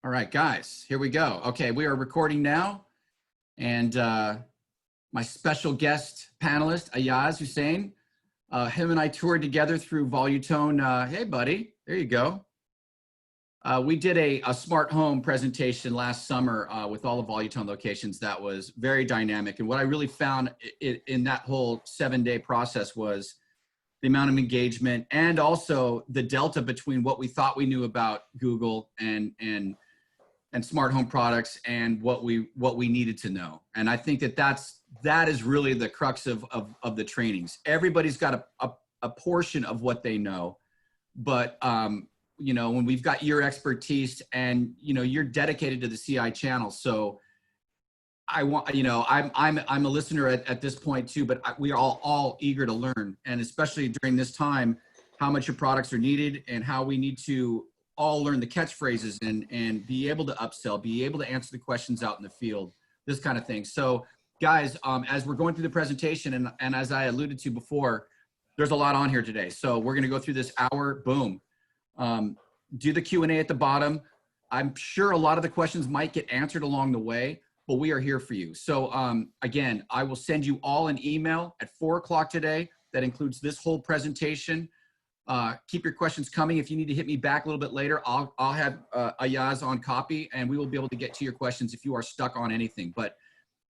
All right, guys, here we go. Okay, we are recording now. And my special guest panelist, Ayaz Hussein, him and I toured together through Volutone. Hey, buddy, there you go. We did a smart home presentation last summer with all the Volutone locations that was very dynamic. And what I really found in that whole 7-day process was the amount of engagement and also the delta between what we thought we knew about Google and smart home products and what we needed to know. And I think that is really the crux of the trainings. Everybody's got a portion of what they know, but you know, when we've got your expertise and you're dedicated to the CI channel, so I want, I'm a listener at this point too, but we are all eager to learn, and especially during this time, how much your products are needed and how we need to all learn the catchphrases and be able to upsell, be able to answer the questions out in the field, this kind of thing. So guys, as we're going through the presentation and as I alluded to before, there's a lot on here today. So we're going to go through this hour, boom. Do the Q&A at the bottom. I'm sure a lot of the questions might get answered along the way, but we are here for you. So again, I will send you all an email at 4 o'clock today that includes this whole presentation. Keep your questions coming. If you need to hit me back a little bit later, I'll have Ayaz on copy and we will be able to get to your questions if you are stuck on anything. But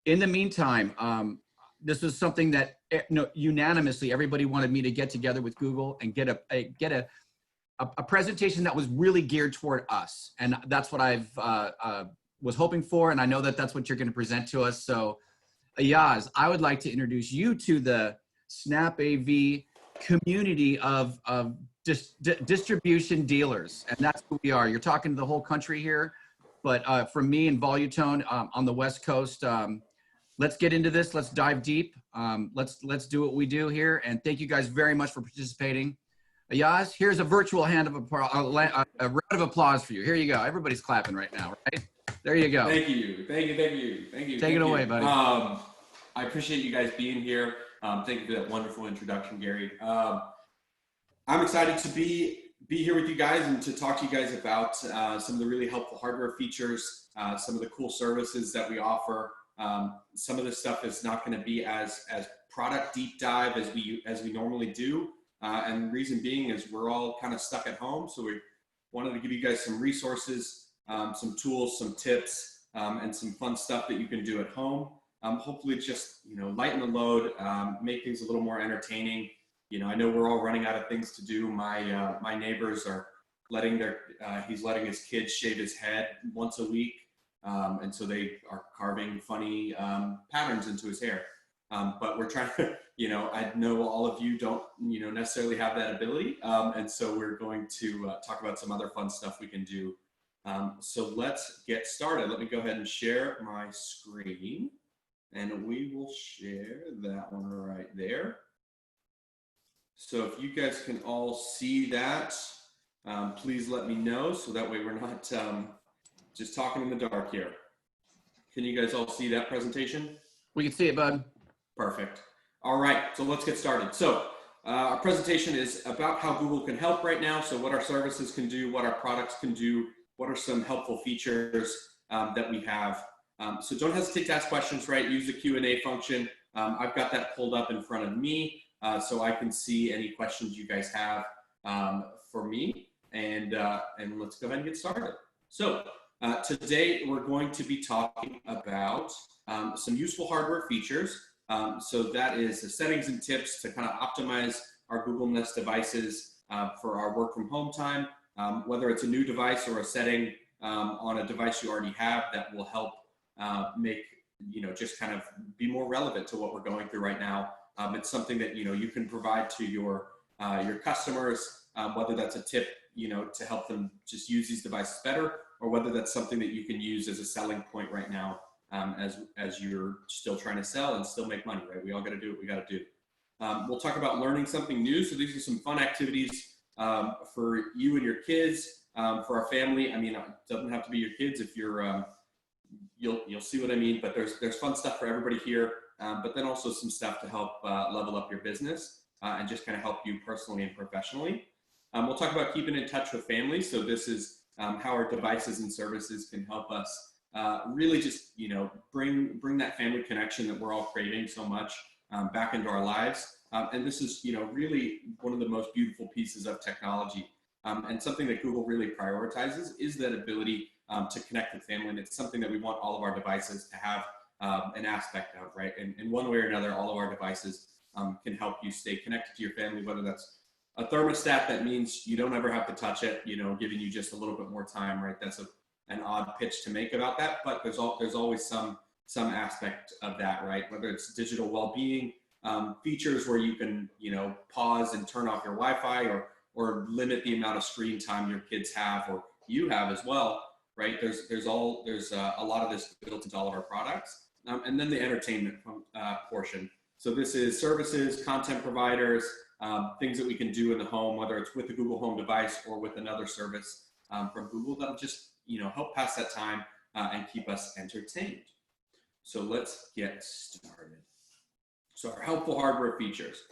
in the meantime, this is something that unanimously everybody wanted me to get together with Google and get a presentation that was really geared toward us. And that's what I've was hoping for. And I know that that's what you're going to present to us. So Ayaz, I would like to introduce you to the Snap AV community of distribution dealers. And that's who we are. You're talking to the whole country here, but from me and Volutone on the West Coast, let's get into this. Let's dive deep. Let's do what we do here. And thank you guys very much for participating. Ayaz, here's a virtual hand of a round of applause for you. Here you go. Everybody's clapping right now, right? There you go. Thank you. Take it away, buddy. I appreciate you guys being here. Thank you for that wonderful introduction, Gary. I'm excited to be here with you guys and to talk to you guys about some of the really helpful hardware features, some of the cool services that we offer. Some of this stuff is not going to be as product deep dive as we normally do. And the reason being is we're all kind of stuck at home. So we wanted to give you guys some resources, some tools, some tips, and some fun stuff that you can do at home. Hopefully just, lighten the load, make things a little more entertaining. I know we're all running out of things to do. My neighbors are he's letting his kids shave his head once a week. And so they are carving funny patterns into his hair. But we're trying to, I know all of you don't, necessarily have that ability. And so we're going to talk about some other fun stuff we can do. So let's get started. Let me go ahead and share my screen and we will share that one right there. So if you guys can all see that, please let me know. So that way we're not just talking in the dark here. Can you guys all see that presentation? We can see it, bud. Perfect. All right, so let's get started. So our presentation is about how Google can help right now. So what our services can do, what our products can do, what are some helpful features that we have. So don't hesitate to ask questions, right? Use the Q&A function. I've got that pulled up in front of me so I can see any questions you guys have for me. And let's go ahead and get started. So today we're going to be talking about some useful hardware features. So that is the settings and tips to kind of optimize our Google Nest devices for our work from home time, whether it's a new device or a setting on a device you already have that will help make, just kind of be more relevant to what we're going through right now. It's something that, you can provide to your customers, whether that's a tip, to help them just use these devices better, or whether that's something that you can use as a selling point right now. As you're still trying to sell and still make money, right? We all got to do what we got to do. We'll talk about learning something new. So these are some fun activities for you and your kids, for our family. I mean, it doesn't have to be your kids if you're, you'll see what I mean, but there's fun stuff for everybody here, but then also some stuff to help level up your business and just kind of help you personally and professionally. We'll talk about keeping in touch with family. So this is how our devices and services can help us really just, bring that family connection that we're all craving so much back into our lives. And this is, really one of the most beautiful pieces of technology. And something that Google really prioritizes is that ability to connect with family. And it's something that we want all of our devices to have an aspect of, right? And in one way or another, all of our devices can help you stay connected to your family, whether that's a thermostat that means you don't ever have to touch it, giving you just a little bit more time, right? That's an odd pitch to make about that, but there's always some aspect of that, right? Whether it's digital well-being, features where you can, pause and turn off your Wi-Fi or limit the amount of screen time your kids have or you have as well, right? There's a lot of this built into all of our products. And then the entertainment portion. So this is services, content providers, things that we can do in the home, whether it's with the Google Home device or with another service from Google that'll just, help pass that time and keep us entertained. So let's get started. So our helpful hardware features.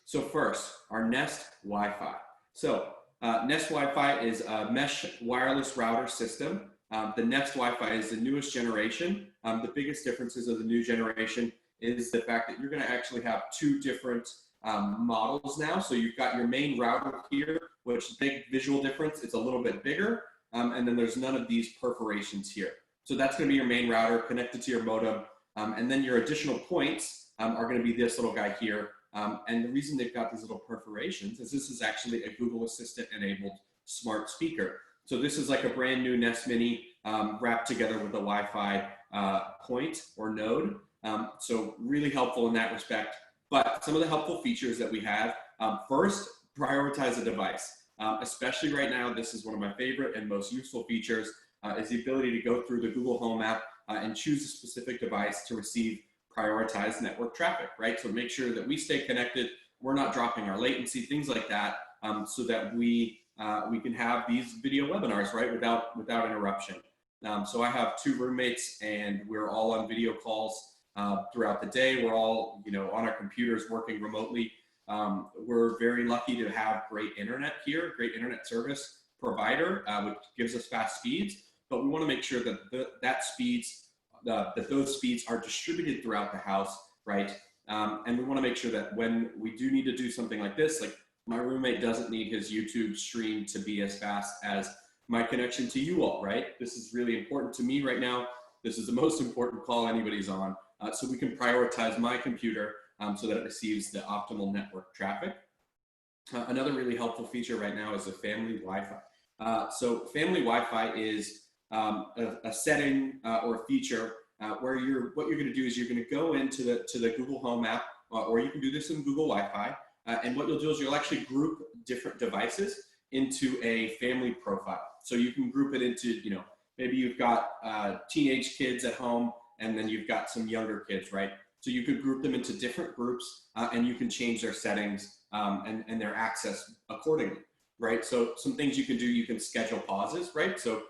So first, our Nest Wi-Fi. So Nest Wi-Fi is a mesh wireless router system. The Nest Wi-Fi is the newest generation. The biggest differences of the new generation is the fact that you're going to actually have two different models now. So you've got your main router here, which is a big visual difference. It's a little bit bigger. And then there's none of these perforations here. So that's going to be your main router connected to your modem. And then your additional points are going to be this little guy here. And the reason they've got these little perforations is this is actually a Google Assistant enabled smart speaker. So this is like a brand new Nest Mini wrapped together with a Wi-Fi point or node. So really helpful in that respect. But some of the helpful features that we have, first, prioritize a device. Especially right now, this is one of my favorite and most useful features, is the ability to go through the Google Home app and choose a specific device to receive prioritized network traffic, right? So make sure that we stay connected, we're not dropping our latency, things like that, so that we can have these video webinars, right, without interruption. So I have two roommates and we're all on video calls throughout the day. We're all, on our computers working remotely. We're very lucky to have great internet here, great internet service provider, which gives us fast speeds, but we want to make sure that those speeds are distributed throughout the house, right? And we want to make sure that when we do need to do something like this, like my roommate doesn't need his YouTube stream to be as fast as my connection to you all, right? This is really important to me right now. This is the most important call anybody's on. So we can prioritize my computer so that it receives the optimal network traffic. Another really helpful feature right now is the family Wi-Fi. So family Wi-Fi is a setting or a feature where what you're going to do is you're going to go into the Google Home app, or you can do this in Google Wi-Fi. And what you'll do is you'll actually group different devices into a family profile. So you can group it into, maybe you've got teenage kids at home, and then you've got some younger kids, right? So you could group them into different groups, and you can change their settings and their access accordingly, right? So some things you can do, you can schedule pauses, right? So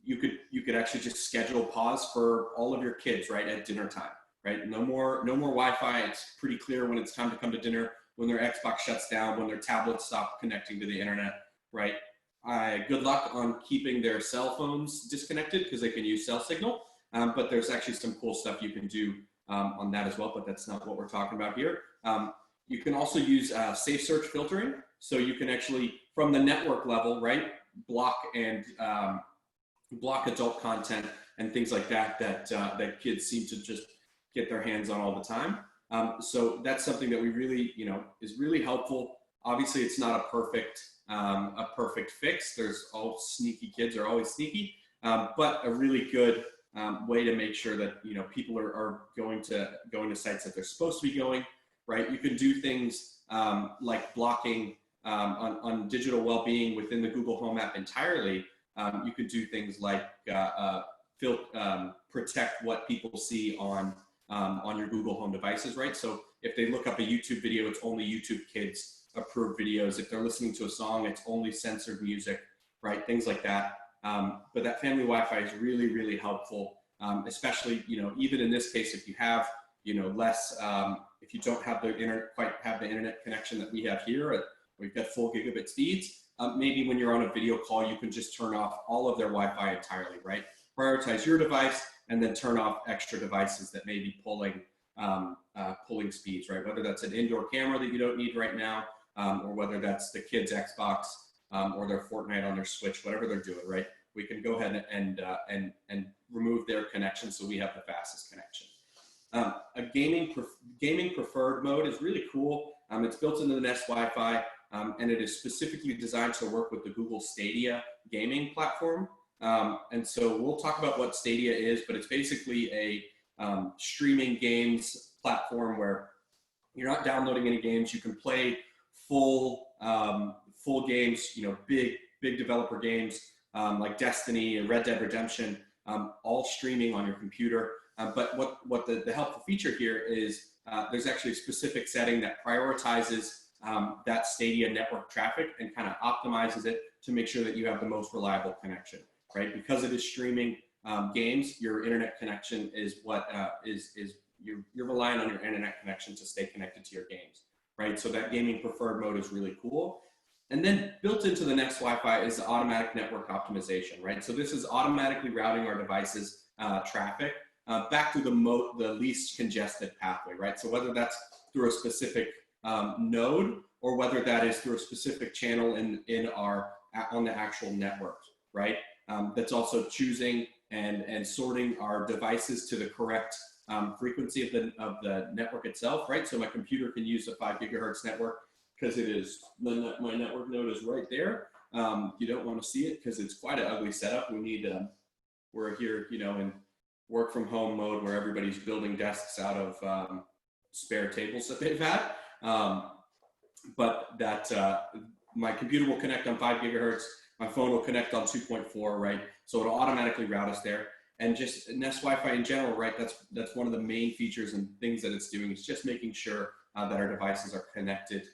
you could actually just schedule pause for all of your kids, right, at dinner time, right? No more Wi-Fi. It's pretty clear when it's time to come to dinner, when their Xbox shuts down, when their tablets stop connecting to the internet, right? Good luck on keeping their cell phones disconnected because they can use cell signal. But there's actually some cool stuff you can do on that as well, but that's not what we're talking about here. You can also use safe search filtering. So you can actually, from the network level, right, block adult content and things like that kids seem to just get their hands on all the time. So that's something that we really, is really helpful. Obviously, it's not a perfect fix. There's all sneaky kids are always sneaky, but a really good way to make sure that people are going to sites that they're supposed to be going, right? You can do things like blocking on digital well-being within the Google Home app entirely. You could do things like protect what people see on your Google Home devices, right? So if they look up a YouTube video, it's only YouTube Kids approved videos. If they're listening to a song, it's only censored music, right? Things like that. But that family Wi-Fi is really, really helpful, especially, even in this case, if you have, if you don't have quite have the internet connection that we have here, we've got full gigabit speeds, maybe when you're on a video call, you can just turn off all of their Wi-Fi entirely, right? Prioritize your device and then turn off extra devices that may be pulling speeds, right? Whether that's an indoor camera that you don't need right now, or whether that's the kids' Xbox or their Fortnite on their Switch, whatever they're doing, right? We can go ahead and remove their connection so we have the fastest connection. A gaming preferred mode is really cool. It's built into the Nest Wi-Fi, and it is specifically designed to work with the Google Stadia gaming platform. And so we'll talk about what Stadia is, but it's basically a streaming games platform where you're not downloading any games. You can play full games, big developer games like Destiny and Red Dead Redemption, all streaming on your computer. But what the helpful feature here is there's actually a specific setting that prioritizes that Stadia network traffic and kind of optimizes it to make sure that you have the most reliable connection, right? Because it is streaming games, your internet connection is you're relying on your internet connection to stay connected to your games, right? So that gaming preferred mode is really cool. And then built into the Nest Wi-Fi is the automatic network optimization, right? So this is automatically routing our devices' traffic back to the least congested pathway, right? So whether that's through a specific node or whether that is through a specific channel on the actual network, right? That's also choosing and sorting our devices to the correct frequency of the network itself, right? So my computer can use a 5 gigahertz network because my network node is right there. You don't want to see it because it's quite an ugly setup. We're here, in work from home mode where everybody's building desks out of spare tables that they've had. But my computer will connect on 5 gigahertz. My phone will connect on 2.4, right? So it'll automatically route us there. And just Nest Wi-Fi in general, right? That's one of the main features and things that it's doing. It's just making sure that our devices are connected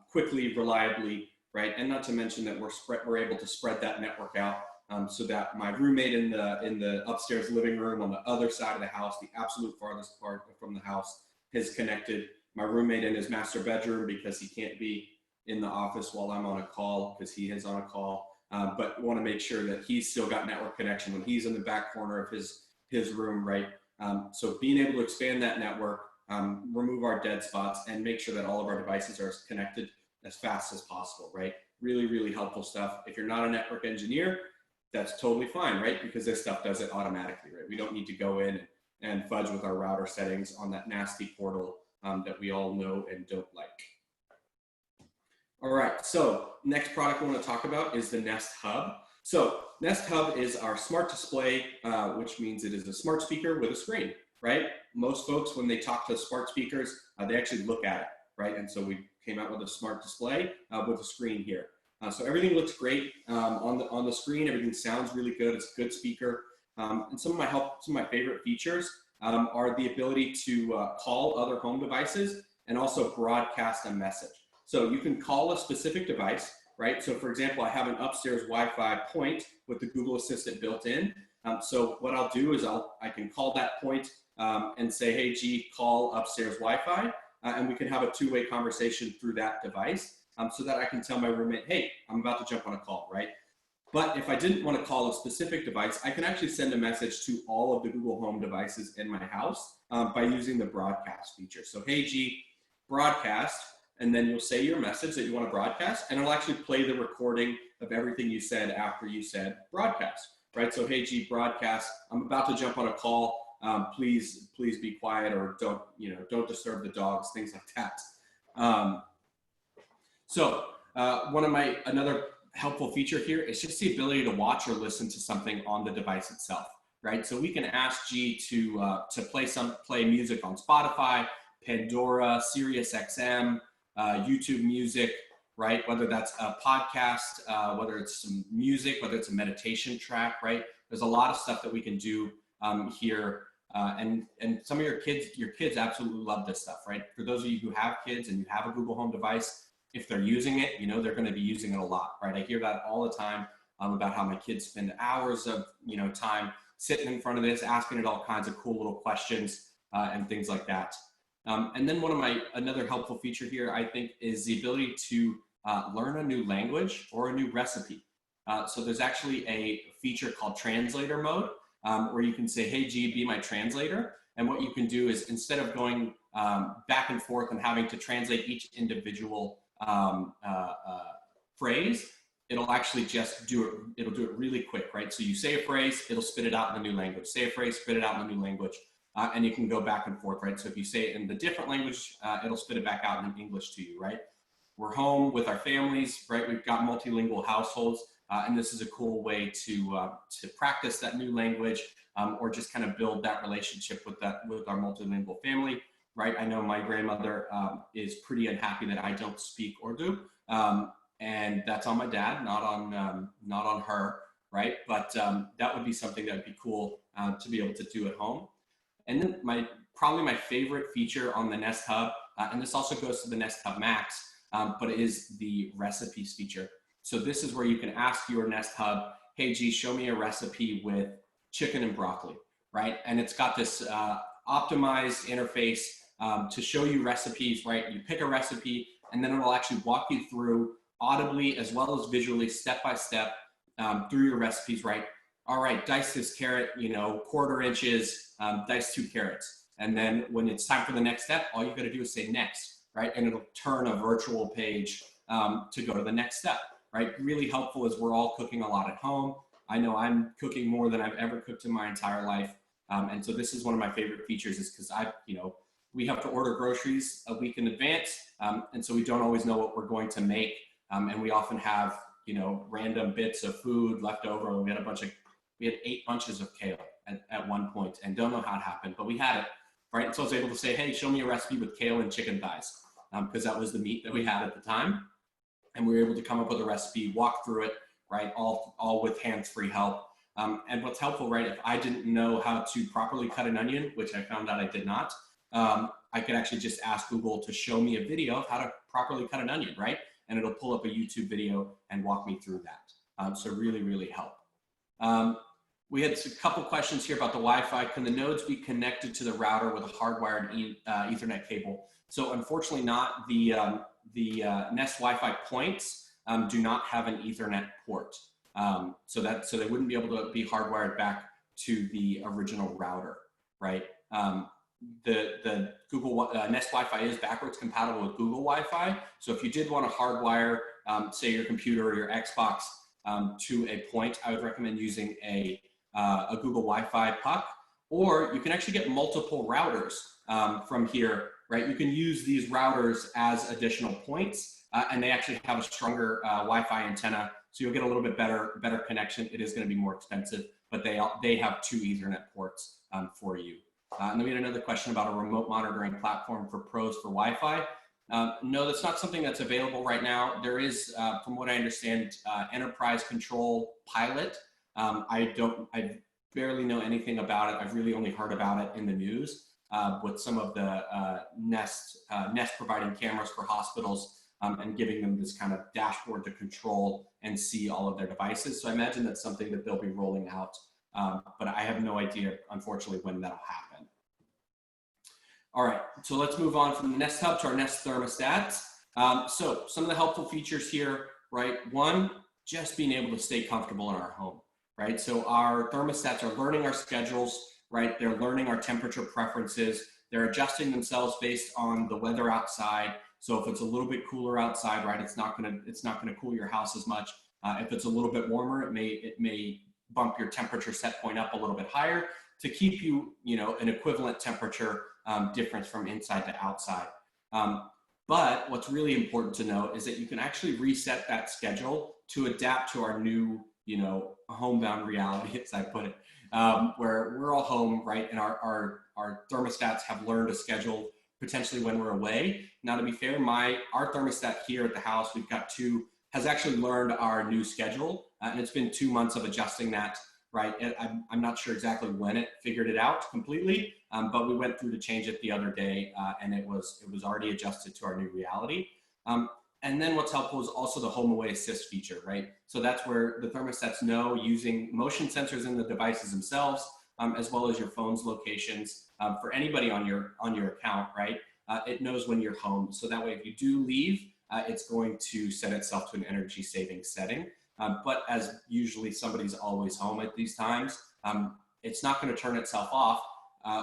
quickly, reliably, right? And not to mention that we're able to spread that network out so that my roommate in the upstairs living room on the other side of the house, the absolute farthest part from the house, is connected. My roommate in his master bedroom because he can't be in the office while I'm on a call because he is on a call. But want to make sure that he's still got network connection when he's in the back corner of his room, right? So being able to expand that network, remove our dead spots, and make sure that all of our devices are connected as fast as possible, right? Really, really helpful stuff. If you're not a network engineer, that's totally fine, right? Because this stuff does it automatically, right? We don't need to go in and fudge with our router settings on that nasty portal that we all know and don't like. All right, so next product I want to talk about is the Nest Hub. So Nest Hub is our smart display, which means it is a smart speaker with a screen, right? Most folks, when they talk to smart speakers, they actually look at it, right? And so we came out with a smart display with a screen here. So everything looks great on the screen. Everything sounds really good. It's a good speaker. And some of my favorite features are the ability to call other home devices and also broadcast a message. So you can call a specific device, right? So for example, I have an upstairs Wi-Fi point with the Google Assistant built in. So what I'll do is I can call that point and say, hey, G, call upstairs Wi-Fi, and we can have a two-way conversation through that device so that I can tell my roommate, hey, I'm about to jump on a call, right? But if I didn't want to call a specific device, I can actually send a message to all of the Google Home devices in my house by using the broadcast feature. So, hey, G, broadcast, and then you'll say your message that you want to broadcast, and it'll actually play the recording of everything you said after you said broadcast, right? So, hey, G, broadcast, I'm about to jump on a call. Please be quiet, or don't disturb the dogs, things like that. Another helpful feature here is just the ability to watch or listen to something on the device itself, right? So we can ask G to play music on Spotify, Pandora, Sirius XM, YouTube Music, right? Whether that's a podcast, whether it's some music, whether it's a meditation track, right? There's a lot of stuff that we can do here. And some of your kids absolutely love this stuff, right? For those of you who have kids and you have a Google Home device, if they're using it, they're going to be using it a lot, right? I hear that all the time about how my kids spend hours of, time sitting in front of this, asking it all kinds of cool little questions and things like that. And then another helpful feature here, I think, is the ability to learn a new language or a new recipe. So there's actually a feature called translator mode, where you can say, hey, G, be my translator. And what you can do is, instead of going back and forth and having to translate each individual phrase, it'll actually just do it. It'll do it really quick, right? So you say a phrase, it'll spit it out in a new language. Say a phrase, spit it out in a new language. And you can go back and forth, right? So if you say it in the different language, it'll spit it back out in English to you, right? We're home with our families, right? We've got multilingual households, and this is a cool way to practice that new language, or just kind of build that relationship with our multilingual family, right? I know my grandmother is pretty unhappy that I don't speak Urdu, and that's on my dad, not on her, right? But that would be something that would be cool to be able to do at home. And then probably my favorite feature on the Nest Hub, and this also goes to the Nest Hub Max, but it is the recipes feature. So this is where you can ask your Nest Hub, hey, G, show me a recipe with chicken and broccoli, right? And it's got this optimized interface to show you recipes, right? You pick a recipe, and then it'll actually walk you through audibly as well as visually, step by step, through your recipes, right? All right, dice this carrot, 1/4 inches, dice 2 carrots. And then when it's time for the next step, all you gotta do is say next, right? And it'll turn a virtual page to go to the next step, right? Really helpful as we're all cooking a lot at home. I know I'm cooking more than I've ever cooked in my entire life. And so this is one of my favorite features, is because we have to order groceries a week in advance. And so we don't always know what we're going to make. And we often have, random bits of food left over. We had 8 bunches of kale at one point, and don't know how it happened, but we had it, right? And so I was able to say, hey, show me a recipe with kale and chicken thighs, because that was the meat that we had at the time. And we were able to come up with a recipe, walk through it, right? All with hands-free help. And what's helpful, right? If I didn't know how to properly cut an onion, which I found out I did not, I could actually just ask Google to show me a video of how to properly cut an onion, right? And it'll pull up a YouTube video and walk me through that. So really, really help. We had a couple questions here about the Wi-Fi. Can the nodes be connected to the router with a hardwired Ethernet cable? So unfortunately not. The Nest Wi-Fi points do not have an Ethernet port. So they wouldn't be able to be hardwired back to the original router, right? The Google Nest Wi-Fi is backwards compatible with Google Wi-Fi. So if you did want to hardwire, say, your computer or your Xbox to a point, I would recommend using a Google Wi-Fi puck, or you can actually get multiple routers from here, right? You can use these routers as additional points, and they actually have a stronger Wi-Fi antenna, so you'll get a little bit better connection. It is going to be more expensive, but they have 2 Ethernet ports for you. And then we had another question about a remote monitoring platform for pros for Wi-Fi. No, that's not something that's available right now. There is, from what I understand, Enterprise Control Pilot. I barely know anything about it. I've really only heard about it in the news with some of the Nest providing cameras for hospitals and giving them this kind of dashboard to control and see all of their devices. So I imagine that's something that they'll be rolling out, but I have no idea, unfortunately, when that'll happen. All right, so let's move on from the Nest Hub to our Nest thermostats. So some of the helpful features here, right? One, just being able to stay comfortable in our home, right? So our thermostats are learning our schedules, right? They're learning our temperature preferences. They're adjusting themselves based on the weather outside. So if it's a little bit cooler outside, right, it's not gonna cool your house as much. If it's a little bit warmer, it may bump your temperature set point up a little bit higher to keep you, an equivalent temperature difference from inside to outside. But what's really important to note is that you can actually reset that schedule to adapt to our new, homebound reality, as I put it, where we're all home, right? And our thermostats have learned a schedule potentially when we're away. Now, to be fair, our thermostat here at the house, we've got 2, has actually learned our new schedule, and it's been 2 months of adjusting that, right? I'm not sure exactly when it figured it out completely, but we went through to change it the other day, and it was already adjusted to our new reality. And then what's helpful is also the home away assist feature, right? So that's where the thermostats know, using motion sensors in the devices themselves, as well as your phone's locations, for anybody on your account, right? It knows when you're home. So that way, if you do leave, it's going to set itself to an energy saving setting. But as usually somebody's always home at these times, it's not going to turn itself off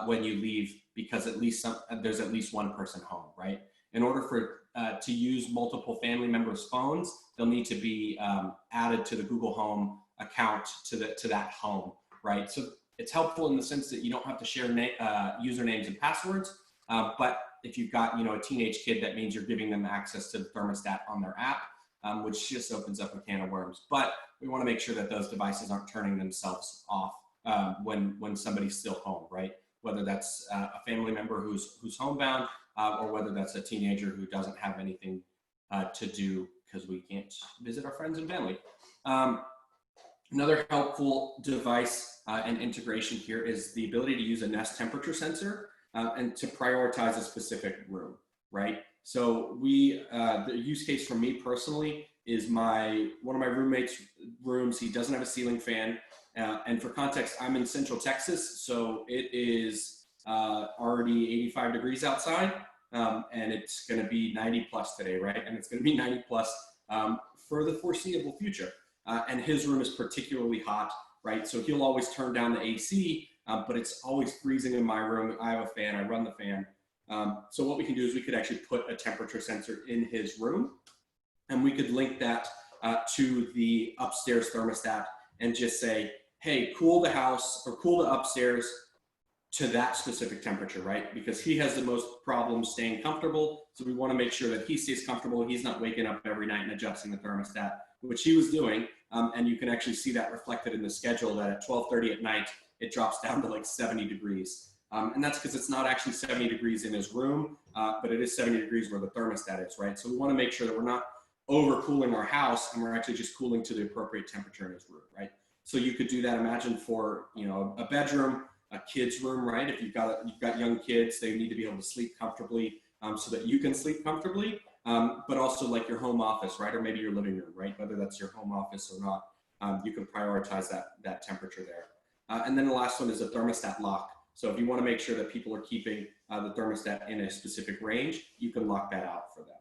when you leave, because there's at least one person home, right? In order for to use multiple family members' phones, they'll need to be added to the Google Home account to that home, right? So it's helpful in the sense that you don't have to share usernames and passwords, but if you've got a teenage kid, that means you're giving them access to the thermostat on their app, which just opens up a can of worms. But we want to make sure that those devices aren't turning themselves off when somebody's still home, right? Whether that's a family member who's homebound, or whether that's a teenager who doesn't have anything to do because we can't visit our friends and family. Another helpful device and integration here is the ability to use a Nest temperature sensor and to prioritize a specific room, right? So the use case for me personally is one of my roommates' rooms. He doesn't have a ceiling fan. And for context, I'm in Central Texas, so it is already 85 degrees outside, and it's going to be 90 plus today, right? And it's going to be 90 plus for the foreseeable future. And his room is particularly hot, right? So he'll always turn down the AC, but it's always freezing in my room. I have a fan, I run the fan. So what we can do is we could actually put a temperature sensor in his room, and we could link that to the upstairs thermostat and just say, hey, cool the house or cool the upstairs to that specific temperature, right? Because he has the most problems staying comfortable. So we want to make sure that he stays comfortable. He's not waking up every night and adjusting the thermostat, which he was doing. And you can actually see that reflected in the schedule that at 12:30 at night, it drops down to like 70 degrees. And that's because it's not actually 70 degrees in his room, but it is 70 degrees where the thermostat is, right? So we want to make sure that we're not overcooling our house and we're actually just cooling to the appropriate temperature in his room, right? So you could do that, imagine for, a bedroom, a kid's room, right? If you've got young kids, they need to be able to sleep comfortably so that you can sleep comfortably, but also like your home office, right? Or maybe your living room, right? Whether that's your home office or not, you can prioritize that temperature there. And then the last one is a thermostat lock. So if you want to make sure that people are keeping the thermostat in a specific range, you can lock that out for them.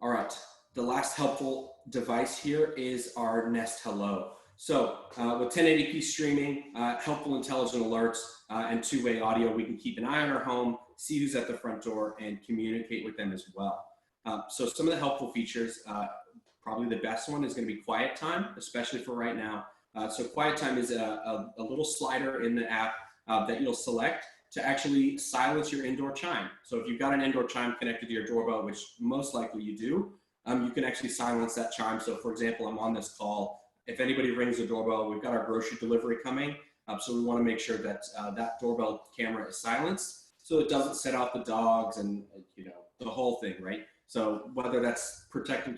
All right, the last helpful device here is our Nest Hello. So with 1080p streaming, helpful intelligent alerts, and two-way audio, we can keep an eye on our home, see who's at the front door, and communicate with them as well. So some of the helpful features, probably the best one is going to be quiet time, especially for right now. So quiet time is a little slider in the app that you'll select to actually silence your indoor chime. So if you've got an indoor chime connected to your doorbell, which most likely you do, you can actually silence that chime. So for example, I'm on this call. If anybody rings the doorbell, we've got our grocery delivery coming. So we want to make sure that that doorbell camera is silenced so it doesn't set off the dogs and the whole thing, right? So whether that's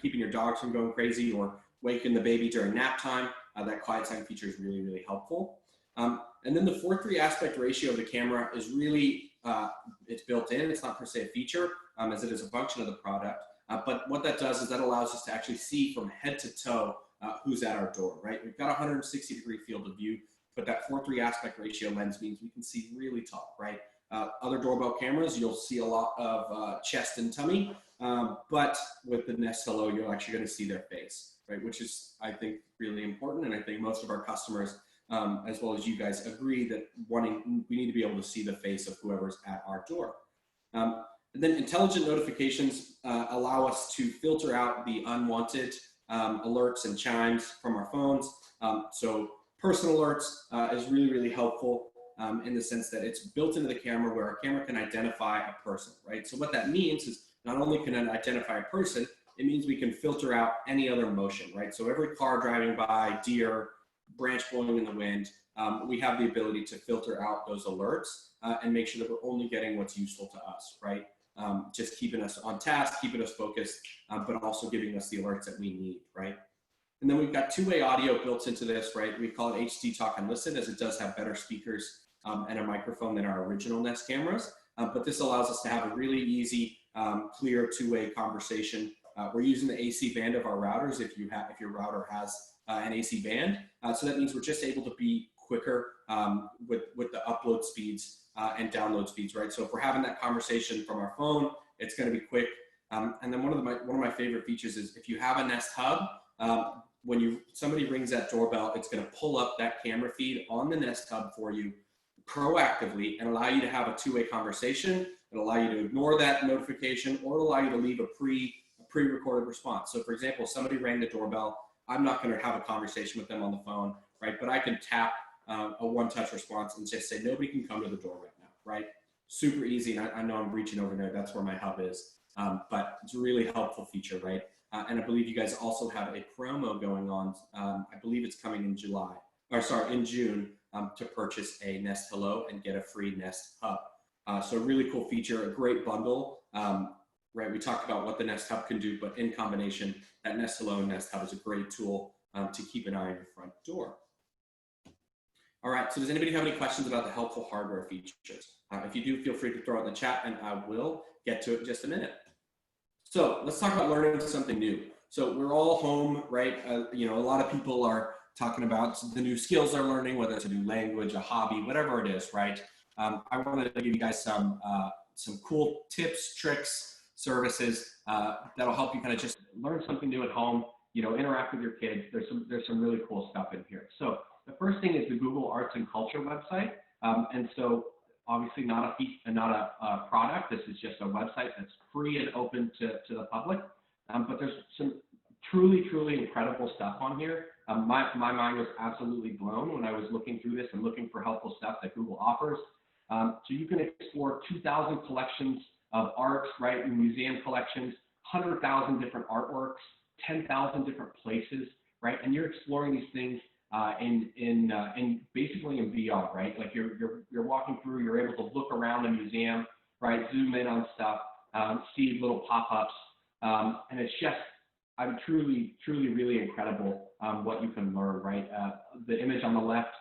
keeping your dogs from going crazy or waking the baby during nap time, that quiet time feature is really, really helpful. And then the 4:3 aspect ratio of the camera is really, it's built in. It's not per se a feature, as it is a function of the product. But what that does is that allows us to actually see from head to toe who's at our door, right? We've got a 160-degree field of view, but that 4:3 aspect ratio lens means we can see really tall, right? Other doorbell cameras, you'll see a lot of chest and tummy, but with the Nest Hello, you're actually going to see their face, right? Which is, I think, really important, and I think most of our customers, as well as you guys, agree that we need to be able to see the face of whoever's at our door. And then intelligent notifications allow us to filter out the unwanted alerts and chimes from our phones. So personal alerts is really, really helpful in the sense that it's built into the camera where our camera can identify a person, right? So what that means is not only can it identify a person, it means we can filter out any other motion, right? So every car driving by, deer, branch blowing in the wind, we have the ability to filter out those alerts and make sure that we're only getting what's useful to us, right? Just keeping us on task, keeping us focused, but also giving us the alerts that we need, right? And then we've got two-way audio built into this, right? We call it HD Talk and Listen, as it does have better speakers and a microphone than our original Nest cameras. But this allows us to have a really easy, clear two-way conversation. We're using the AC band of our routers if your router has an AC band. So that means we're just able to be quicker with the upload speeds and download speeds, right? So if we're having that conversation from our phone, it's going to be quick. And then one of my favorite features is if you have a Nest Hub, when somebody rings that doorbell, it's going to pull up that camera feed on the Nest Hub for you proactively and allow you to have a two-way conversation. It'll allow you to ignore that notification, or it'll allow you to leave a pre-recorded response. So for example, somebody rang the doorbell, I'm not going to have a conversation with them on the phone, right? But I can tap a one-touch response and just say, nobody can come to the door right now, right? Super easy. And I know I'm reaching over there. That's where my hub is. But it's a really helpful feature, right? And I believe you guys also have a promo going on. I believe it's coming in in June, to purchase a Nest Hello and get a free Nest Hub. So a really cool feature, a great bundle. Right, we talked about what the Nest Hub can do, but in combination, that Nest Hello and Nest Hub is a great tool to keep an eye on your front door. All right, so does anybody have any questions about the helpful hardware features? If you do, feel free to throw it in the chat and I will get to it in just a minute. So let's talk about learning something new. So we're all home, right? A lot of people are talking about the new skills they're learning, whether it's a new language, a hobby, whatever it is, right? I wanted to give you guys some cool tips, tricks, services that'll help you kind of just learn something new at home, interact with your kids. There's some really cool stuff in here. So the first thing is the Google Arts and Culture website. And so obviously not a product. This is just a website that's free and open to the public. But there's some truly incredible stuff on here. My mind was absolutely blown when I was looking through this and looking for helpful stuff that Google offers. So you can explore 2,000 collections of arts, right, museum collections, 100,000 different artworks, 10,000 different places, right, and you're exploring these things in basically in VR, right? Like you're walking through, you're able to look around a museum, right, zoom in on stuff, see little pop-ups, and it's just truly really incredible what you can learn, right? The image on the left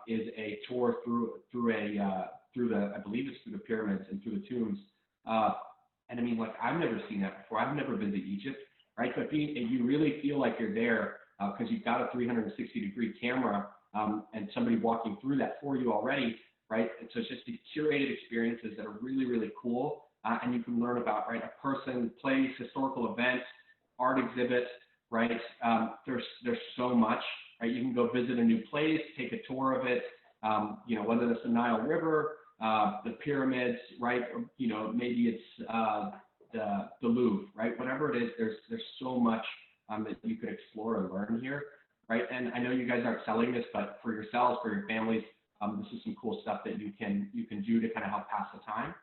is a tour through the, I believe it's through the pyramids and through the tombs. And I mean, like, I've never seen that before. I've never been to Egypt, right? But you really feel like you're there because you've got a 360-degree camera and somebody walking through that for you already, right? And so it's just these curated experiences that are really cool. And you can learn about, right, a person, place, historical events, art exhibits, right? There's so much, right? You can go visit a new place, take a tour of it, whether it's the Nile River, the pyramids, right? Or, maybe it's the Louvre, right? Whatever it is, there's so much that you could explore and learn here, right? And I know you guys aren't selling this, but for yourselves, for your families, this is some cool stuff that you can do to kind of help pass the time.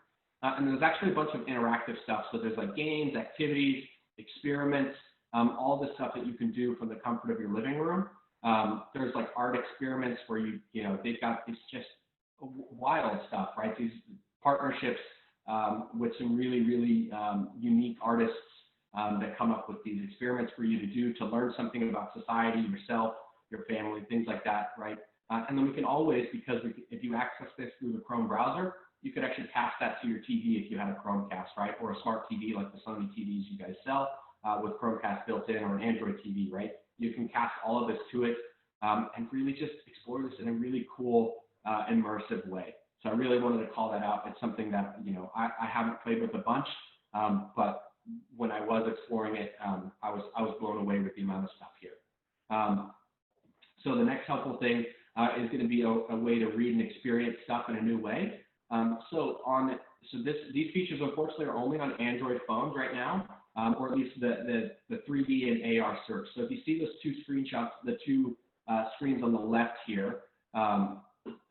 And there's actually a bunch of interactive stuff. So there's like games, activities, experiments, all this stuff that you can do from the comfort of your living room. There's like art experiments where they've got it's just wild stuff, right? These partnerships with some really unique artists that come up with these experiments for you to do to learn something about society, yourself, your family, things like that, right? And then we can always, because if you access this through the Chrome browser, you could actually cast that to your TV if you had a Chromecast, right? Or a smart TV like the Sony TVs you guys sell with Chromecast built in, or an Android TV, right? You can cast all of this to it and really just explore this in a really cool, immersive way. So I really wanted to call that out. It's something that, I haven't played with a bunch, but when I was exploring it, I was blown away with the amount of stuff here. So the next helpful thing is going to be a way to read and experience stuff in a new way. These features unfortunately are only on Android phones right now, or at least the 3D and AR search. So if you see those two screenshots, the two screens on the left here,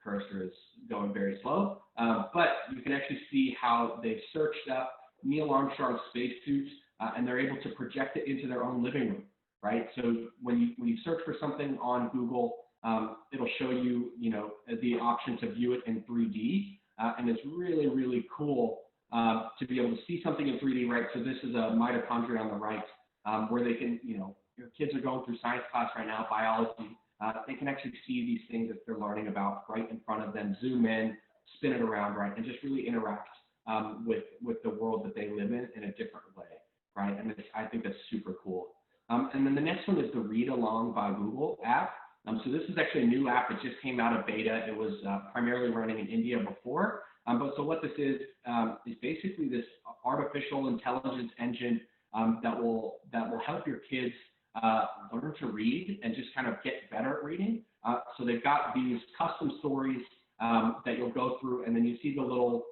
cursor is going very slow, but you can actually see how they've searched up Neil Armstrong spacesuits, and they're able to project it into their own living room, right? So when you search for something on Google, it'll show you, the option to view it in 3D, and it's really cool to be able to see something in 3D, right? So this is a mitochondria on the right, where they can, your kids are going through science class right now, biology. They can actually see these things that they're learning about right in front of them, zoom in, spin it around, right, and just really interact with the world that they live in a different way, right? And I think that's super cool. And then the next one is the Read Along by Google app. So this is actually a new app. It just came out of beta. It was primarily running in India before, So what this is basically this artificial intelligence engine that will help your kids learn to read and just kind of get better at reading. So they've got these custom stories that you'll go through, and then you see the little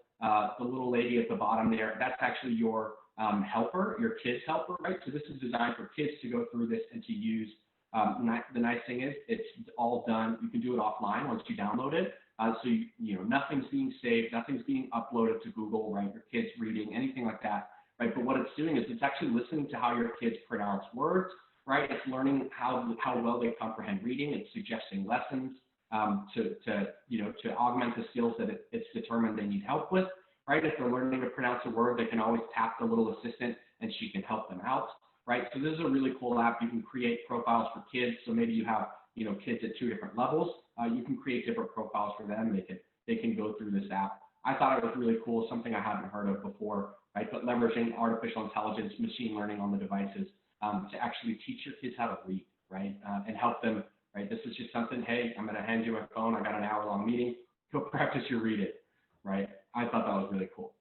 lady at the bottom there. That's actually your helper, your kid's helper, right? So this is designed for kids to go through this and to use. The nice thing is it's all done. You can do it offline once you download it. So you know, nothing's being saved, nothing's being uploaded to Google, right? Your kid's reading, anything like that, right? But what it's doing is it's actually listening to how your kids pronounce words, right? It's learning how well they comprehend reading. It's suggesting lessons to augment the skills that it's determined they need help with, right? If they're learning to pronounce a word, they can always tap the little assistant and she can help them out, right? So this is a really cool app. You can create profiles for kids. So maybe you have, you know, kids at 2 different levels. You can create different profiles for them. They can go through this app. I thought it was really cool, something I hadn't heard of before, right? But leveraging artificial intelligence, machine learning on the devices to actually teach your kids how to read, right? And help them, right? This is just something, hey, I'm going to hand you my phone. I got an hour-long meeting. Go practice your read it, right? I thought that was really cool.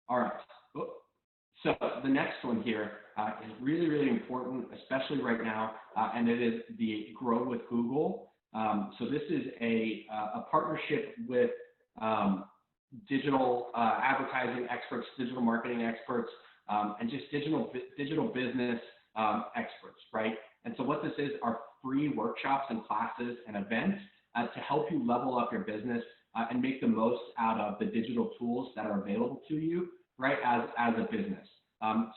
All right. So the next one here is really, really important, especially right now, and it is the Grow with Google. So this is a partnership with digital advertising experts, digital marketing experts, and just digital business experts, right? And so what this is are free workshops and classes and events to help you level up your business and make the most out of the digital tools that are available to you, right, as a business.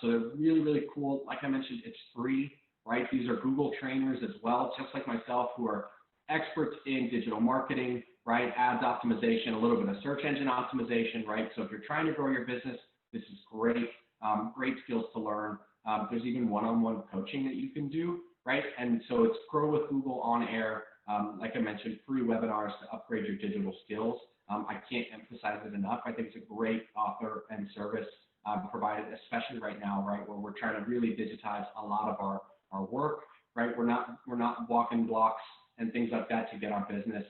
So they're really, really cool. Like I mentioned, it's free, right? These are Google trainers as well, just like myself, who are experts in digital marketing, right? Ads optimization, a little bit of search engine optimization, right? So if you're trying to grow your business, this is great, great skills to learn. There's even one-on-one coaching that you can do, right? And so it's Grow with Google on air. Like I mentioned, free webinars to upgrade your digital skills. I can't emphasize it enough. I think it's a great offer and service provided, especially right now, right, where we're trying to really digitize a lot of our work, right? We're not walking blocks and things like that to get our business.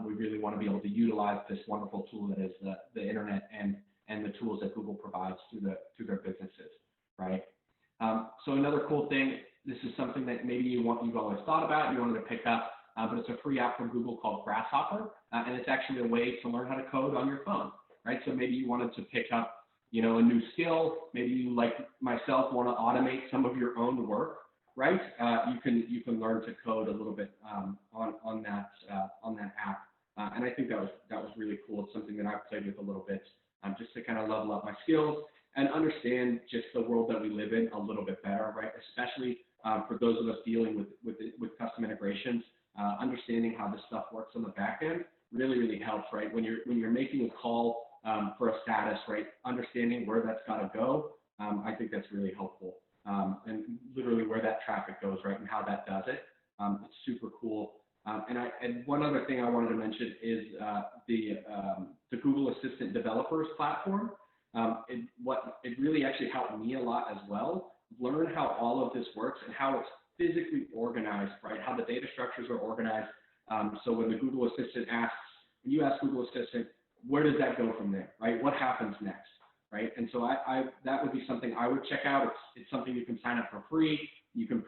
We really want to be able to utilize this wonderful tool that is the internet and the tools that Google provides to their businesses, right? So another cool thing, this is something that maybe you've always thought about, you wanted to pick up, but it's a free app from Google called Grasshopper, and it's actually a way to learn how to code on your phone, right? So maybe you wanted to pick up, you know, a new skill. Maybe you, like myself, want to automate some of your own work, right? You can learn to code a little bit on that app, and I think that was really cool. It's something that I've played with a little bit, just to kind of level up my skills and understand just the world that we live in a little bit better, right? Especially for those of us dealing with custom integrations, understanding how this stuff works on the back end really helps, right? When you're making a call for a status, right? Understanding where that's got to go, I think that's really helpful, and literally where that traffic goes, right, and how that does it. It's super cool. And one other thing I wanted to mention is the Google Assistant Developers platform. It really actually helped me a lot as well. Learn how all of this works and how it's physically organized, right? How the data structures are organized. So when the Google Assistant when you ask Google Assistant, where does that go from there, right? What happens next, right? And so that would be something I would check out. It's something you can sign up for free. You could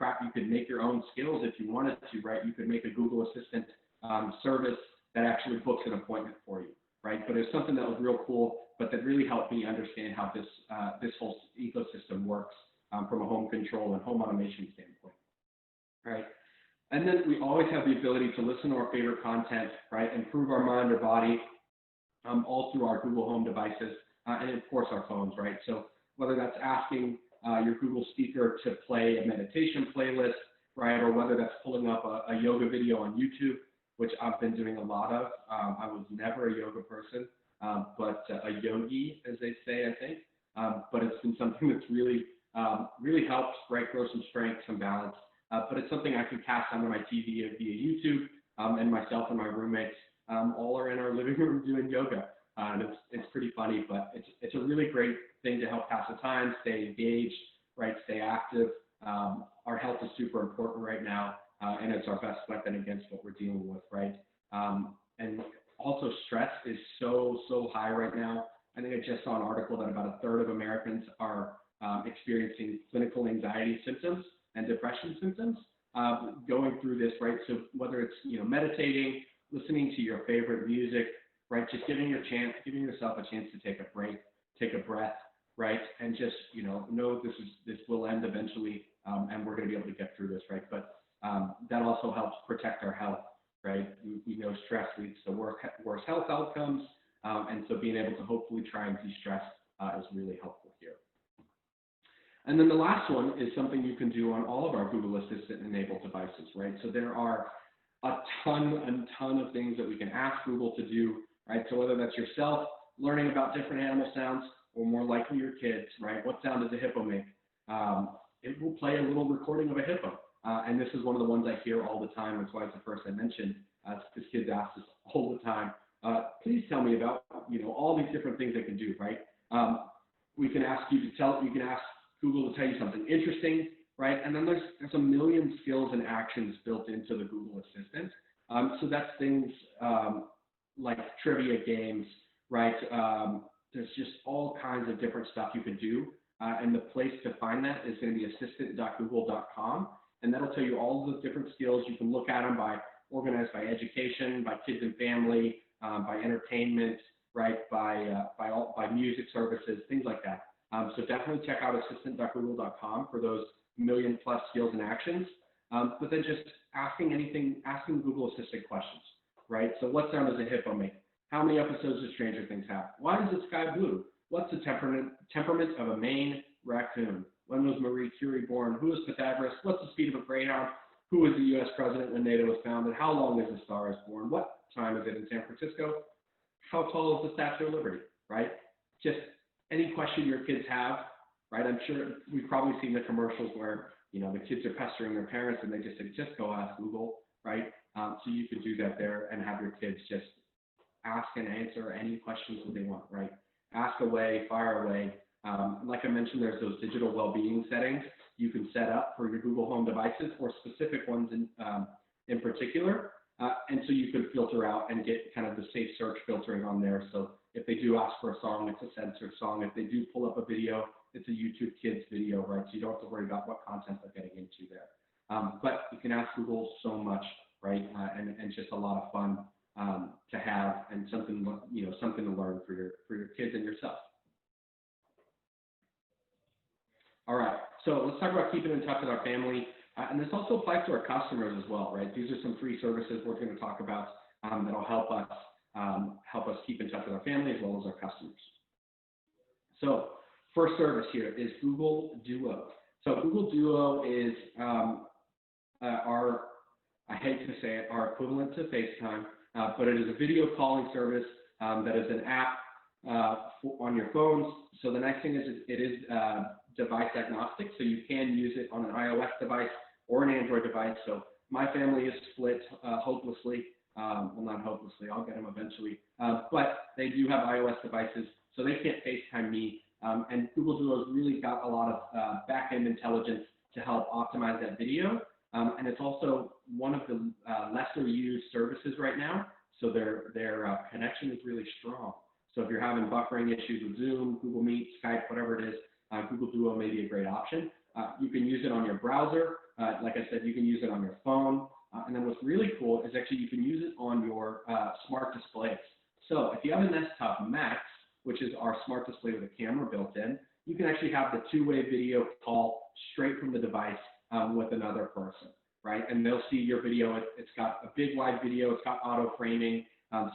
make your own skills if you wanted to, right? You could make a Google Assistant service that actually books an appointment for you, right? But it's something that was real cool, but that really helped me understand how this whole ecosystem works from a home control and home automation standpoint, right? And then we always have the ability to listen to our favorite content, right? Improve our mind or body, all through our Google Home devices, and of course our phones, right? So whether that's asking your Google speaker to play a meditation playlist, right? Or whether that's pulling up a yoga video on YouTube, which I've been doing a lot of. I was never a yoga person, but a yogi, as they say, I think. But it's been something that's really helped, right? Grow some strength, some balance. But it's something I can cast onto my TV via YouTube, and myself and my roommates all are in our living room doing yoga. And it's pretty funny, but it's a really great thing to help pass the time, stay engaged, right? Stay active. Our health is super important right now, and it's our best weapon against what we're dealing with, right? And Also, stress is so high right now. I think I just saw an article that about a third of Americans are experiencing clinical anxiety symptoms and depression symptoms going through this, right? So whether it's, meditating, listening to your favorite music, right? Just giving yourself a chance to take a break, take a breath, right? And just, know this will end eventually, and we're going to be able to get through this, right? But that also helps protect our health, right? We know stress leads to worse health outcomes, and so being able to hopefully try and de-stress is really helpful here. And then the last one is something you can do on all of our Google Assistant enabled devices, right? So there are a ton of things that we can ask Google to do, right? So whether that's yourself learning about different animal sounds, or more likely your kids, right? What sound does a hippo make? It will play a little recording of a hippo. And this is one of the ones I hear all the time. That's why it's the first I mentioned, because kids ask this all the time. Please tell me about, all these different things they can do, right? We can ask Google to tell you something interesting, right? And then there's a million skills and actions built into the Google Assistant. So that's things like trivia games, right? There's just all kinds of different stuff you can do. And the place to find that is going to be assistant.google.com. And that'll tell you all the different skills. You can look at them organized by education, by kids and family, by entertainment, right? By music services, things like that. So definitely check out assistant.google.com for those million+ skills and actions. But then just asking Google Assistant questions, right? So what sound does a hippo make? How many episodes does Stranger Things have? Why is the sky blue? What's the temperament of a Maine raccoon? When was Marie Curie born? Who is Pythagoras? What's the speed of a greyhound? Who was the U.S. president when NATO was founded? How long is the Star is Born? What time is it in San Francisco? How tall is the Statue of Liberty, right? Just any question your kids have, right? I'm sure we've probably seen the commercials where, the kids are pestering their parents and they just say, just go ask Google, right? So you can do that there and have your kids just ask and answer any questions that they want, right? Ask away, fire away. Like I mentioned, there's those digital well-being settings you can set up for your Google Home devices, or specific ones in particular. And so you can filter out and get kind of the safe search filtering on there. So if they do ask for a song, it's a censored song. If they do pull up a video, it's a YouTube Kids video, right? So you don't have to worry about what content they're getting into there. But you can ask Google so much, right? And just a lot of fun to have, and something to learn for your kids and yourself. All right, so let's talk about keeping in touch with our family. And this also applies to our customers as well, right? These are some free services we're going to talk about that'll help us keep in touch with our family as well as our customers. So first service here is Google Duo. So Google Duo is I hate to say it, our equivalent to FaceTime, but it is a video calling service that is an app on your phones. So the nice thing is it is device agnostic, so you can use it on an iOS device or an Android device. So my family is split hopelessly. Well, not hopelessly, I'll get them eventually. But they do have iOS devices, so they can't FaceTime me. And Google Duo has really got a lot of back-end intelligence to help optimize that video. And it's also one of the lesser used services right now. So their connection is really strong. So if you're having buffering issues with Zoom, Google Meet, Skype, whatever it is, Google Duo may be a great option. You can use it on your browser. Like I said, you can use it on your phone. And then what's really cool is actually you can use it on your smart displays. So if you have a Nest Hub Max, which is our smart display with a camera built in, you can actually have the two-way video call straight from the device with another person, right? And they'll see your video. It's got a big wide video. It's got auto framing.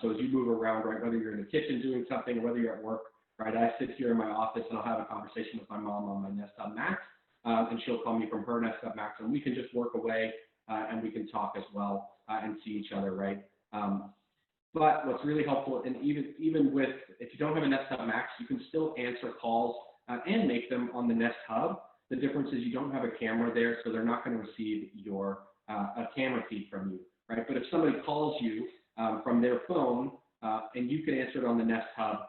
So as you move around, right, whether you're in the kitchen doing something or whether you're at work, right, I sit here in my office and I'll have a conversation with my mom on my Nest Hub Max, and she'll call me from her Nest Hub Max, and we can just work away and we can talk as well and see each other, right? But what's really helpful, and even with, if you don't have a Nest Hub Max, you can still answer calls and make them on the Nest Hub. The difference is you don't have a camera there, so they're not going to receive your a camera feed from you, right? But if somebody calls you from their phone and you can answer it on the Nest Hub,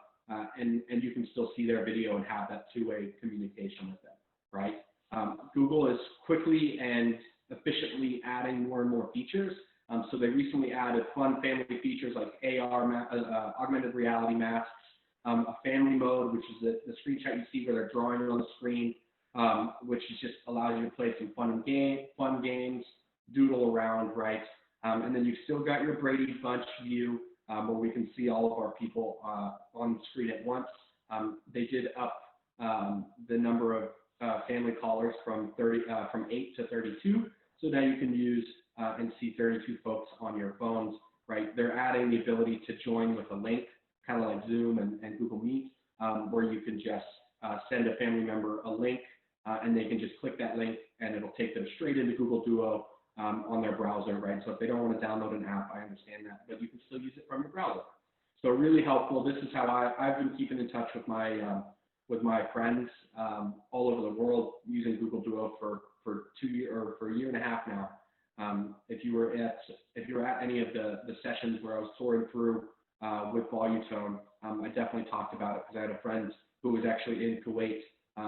and you can still see their video and have that two-way communication with them, right? Google is quickly and efficiently adding more and more features. So they recently added fun family features like AR, augmented reality masks, a family mode, which is the screenshot you see where they're drawing on the screen, which is just allows you to play some fun games, doodle around, right? And then you've still got your Brady Bunch view, where we can see all of our people on the screen at once. They did up the number of family callers from 8 to 32, so now you can use and see 32 folks on your phones, right? They're adding the ability to join with a link, kind of like Zoom and Google Meet, where you can just send a family member a link, and they can just click that link, and it'll take them straight into Google Duo on their browser, right? So if they don't want to download an app, I understand that, but you can still use it from your browser. So really helpful. This is how I've been keeping in touch with my friends all over the world using Google Duo for 2 years or for a year and a half now. If you were at any of the sessions where I was touring through with Volutone, I definitely talked about it because I had a friend who was actually in Kuwait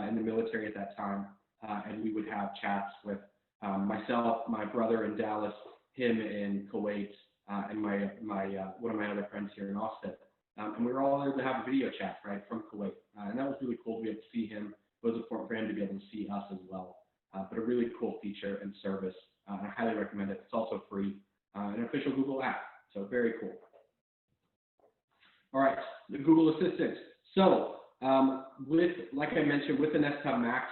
in the military at that time, and we would have chats with myself, my brother in Dallas, him in Kuwait, and one of my other friends here in Austin. And we were all able to have a video chat, right, from Kuwait. And that was really cool to be able to see him. It was important for him to be able to see us as well. But a really cool feature and service. I highly recommend it. It's also free, an official Google app. So very cool. All right, the Google Assistant. So like I mentioned, with the Nest Hub Max,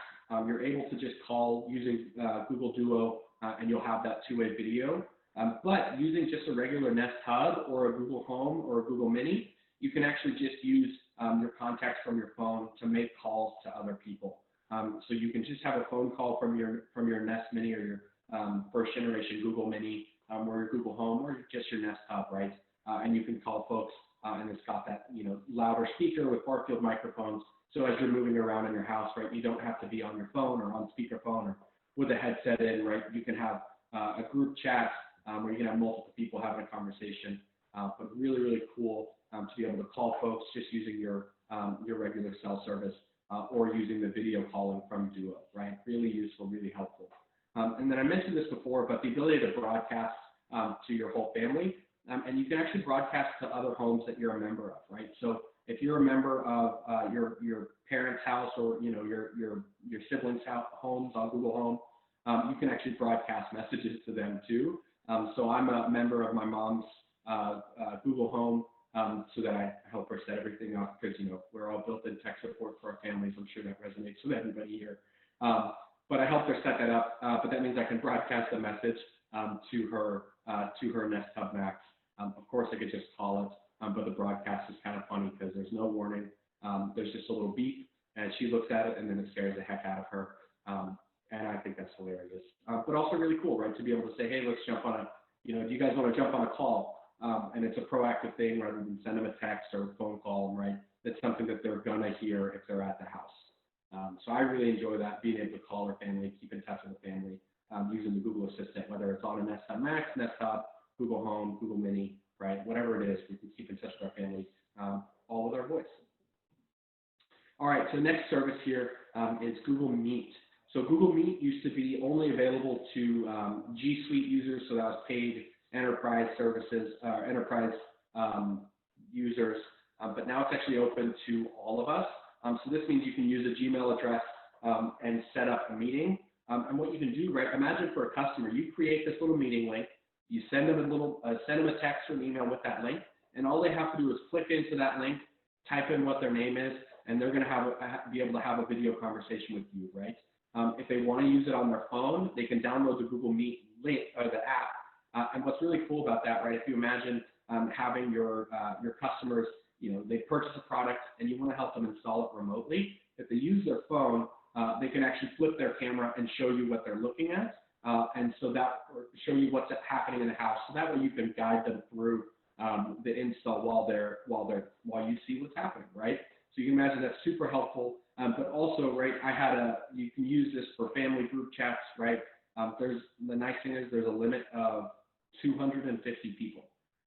you're able to just call using Google Duo, and you'll have that two-way video. But using just a regular Nest Hub or a Google Home or a Google Mini, you can actually just use your contacts from your phone to make calls to other people. So you can just have a phone call from your Nest Mini or your first generation Google Mini or your Google Home or just your Nest Hub, right? And you can call folks, and it's got that louder speaker with far field microphones. So as you're moving around in your house, right, you don't have to be on your phone or on speakerphone or with a headset in, right? You can have a group chat where you can have multiple people having a conversation. But really, really cool to be able to call folks just using your regular cell service or using the video calling from Duo, right? Really useful, really helpful. And then I mentioned this before, but the ability to broadcast to your whole family, and you can actually broadcast to other homes that you're a member of, right? So if you're a member of your parents' house or your siblings' homes on Google Home, you can actually broadcast messages to them too. So I'm a member of my mom's Google Home, so that I help her set everything up because we're all built in tech support for our families. I'm sure that resonates with everybody here. But I helped her set that up. But that means I can broadcast a message to her Nest Hub Max. Of course, I could just call it, but the broadcast is kind of funny because there's no warning. There's just a little beep, and she looks at it, and then it scares the heck out of her. And I think that's hilarious. But also really cool, right, to be able to say, hey, let's jump on do you guys want to jump on a call? And it's a proactive thing rather than send them a text or a phone call, right? It's something that they're going to hear if they're at the house. So I really enjoy that, being able to call our family, keep in touch with the family using the Google Assistant, whether it's on a Nest Hub Max, Nest Hub, Google Home, Google Mini, right? Whatever it is, we can keep in touch with our family all with our voice. All right, so next service here is Google Meet. So Google Meet used to be only available to G Suite users, so that was paid enterprise services, enterprise users, but now it's actually open to all of us. So this means you can use a Gmail address and set up a meeting. And what you can do, right? Imagine for a customer, you create this little meeting link, you send them a text or an email with that link, and all they have to do is click into that link, type in what their name is, and they're going to be able to have a video conversation with you, right? If they want to use it on their phone, they can download the Google Meet link or the app. And what's really cool about that, right? If you imagine having your customers, they purchase a product and you want to help them install it remotely. If they use their phone, they can actually flip their camera and show you what they're looking at, and so that or show you what's happening in the house. So that way you can guide them through the install while you see what's happening, right? So you can imagine that's super helpful. But also, right, you can use this for family group chats, right? The nice thing is there's a limit of 250 people.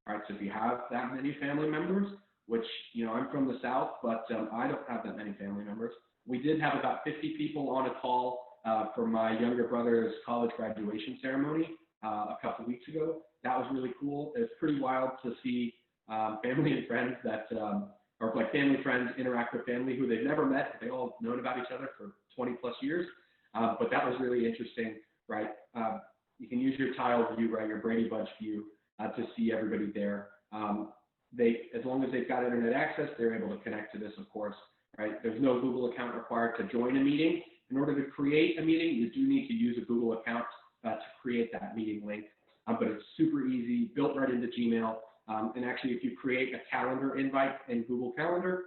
All right, so if you have that many family members, which, I'm from the South, but I don't have that many family members. We did have about 50 people on a call for my younger brother's college graduation ceremony a couple weeks ago. that was really cool. It's pretty wild to see family and friends that, or like family friends interact with family who they've never met. They all known about each other for 20 plus years. But that was really interesting, right? You can use your tile view, right, your Brady Bunch view to see everybody there. As long as they've got internet access, they're able to connect to this, of course, right? There's no Google account required to join a meeting. In order to create a meeting, you do need to use a Google account to create that meeting link. But it's super easy, built right into Gmail. And actually, if you create a calendar invite in Google Calendar,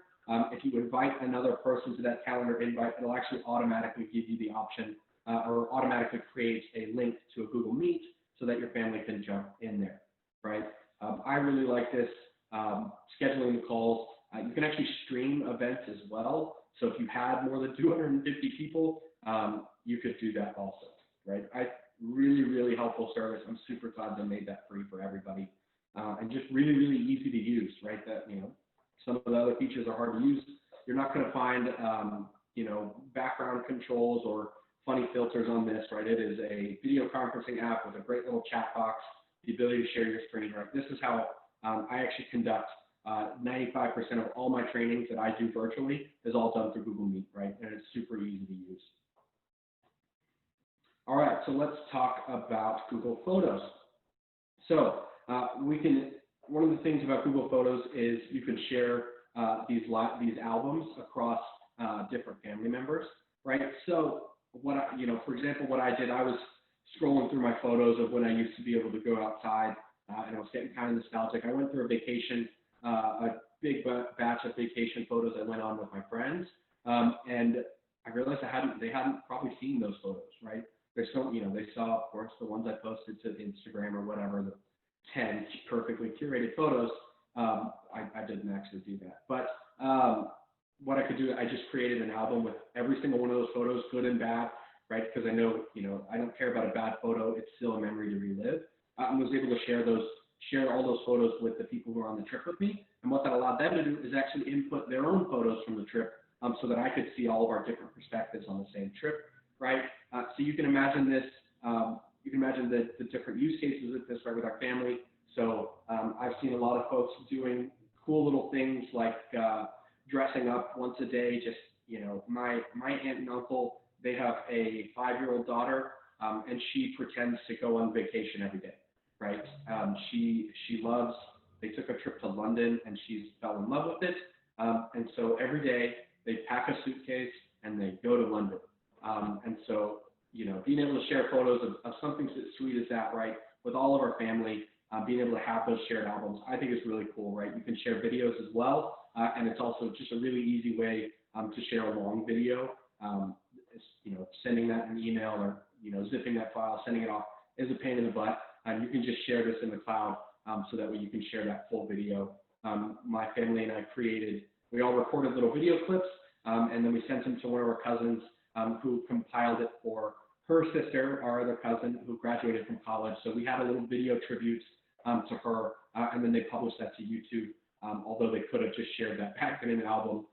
if you invite another person to that calendar invite, it'll actually automatically give you the option or automatically create a link to a Google Meet so that your family can jump in there, right? I really like this. Scheduling the calls. You can actually stream events as well. So if you had more than 250 people, you could do that also, right? Really, really helpful service. I'm super glad they made that free for everybody. And just really, really easy to use, right? That, some of the other features are hard to use. You're not going to find, background controls or funny filters on this, right? It is a video conferencing app with a great little chat box, the ability to share your screen, right? This is how I actually conduct 95% of all my trainings that I do virtually is all done through Google Meet, right? And it's super easy to use. All right, so let's talk about Google Photos. So one of the things about Google Photos is you can share these albums across different family members, right? So for example, what I did, I was scrolling through my photos of when I used to be able to go outside, and I was getting kind of nostalgic. I went through a vacation, a big batch of vacation photos I went on with my friends, and I realized they hadn't probably seen those photos, right? They saw, of course, the ones I posted to Instagram or whatever, the 10 perfectly curated photos. I didn't actually do that, but what I could do, I just created an album with every single one of those photos, good and bad, right? Because I know, I don't care about a bad photo. It's still a memory to relive. I was able to share all those photos with the people who are on the trip with me. And what that allowed them to do is actually input their own photos from the trip so that I could see all of our different perspectives on the same trip, right? So you can imagine this, you can imagine the different use cases with this, right, with our family. So I've seen a lot of folks doing cool little things like dressing up once a day. Just, my aunt and uncle, they have a 5-year-old daughter, and she pretends to go on vacation every day, right? She loves, they took a trip to London and she fell in love with it. And so every day they pack a suitcase and they go to London. And so, being able to share photos of something as sweet as that, right, with all of our family, being able to have those shared albums, I think is really cool, right? You can share videos as well, and it's also just a really easy way to share a long video. Sending that in an email or, zipping that file, sending it off is a pain in the butt. You can just share this in the cloud so that way you can share that full video. My family and I we all recorded little video clips, and then we sent them to one of our cousins who compiled it for her sister, our other cousin, who graduated from college. So we had a little video tribute to her, and then they published that to YouTube, although they could have just shared that back in an album,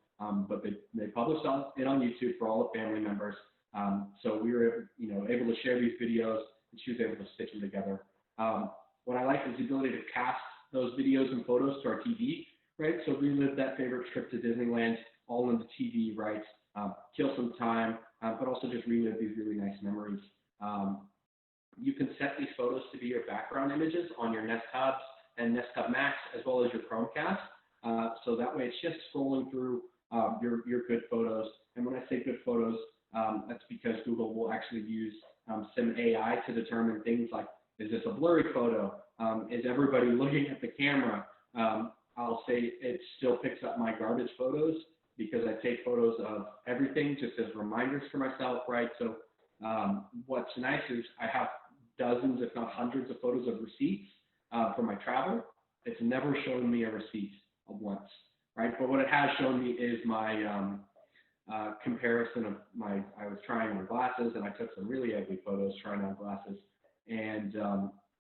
but they published it on YouTube for all the family members. So we were able to share these videos, and she was able to stitch them together. What I like is the ability to cast those videos and photos to our TV, right? So relive that favorite trip to Disneyland all on the TV, right? Kill some time, but also just relive these really nice memories. You can set these photos to be your background images on your Nest Hubs and Nest Hub Max, as well as your Chromecast. So that way it's just scrolling through your good photos. And when I say good photos, that's because Google will actually use some AI to determine things like, is this a blurry photo? Is everybody looking at the camera? I'll say it still picks up my garbage photos because I take photos of everything just as reminders for myself, right? So what's nice is I have dozens, if not hundreds, of photos of receipts for my travel. It's never shown me a receipt once, right? But what it has shown me is my comparison of I was trying on glasses and I took some really ugly photos trying on glasses, and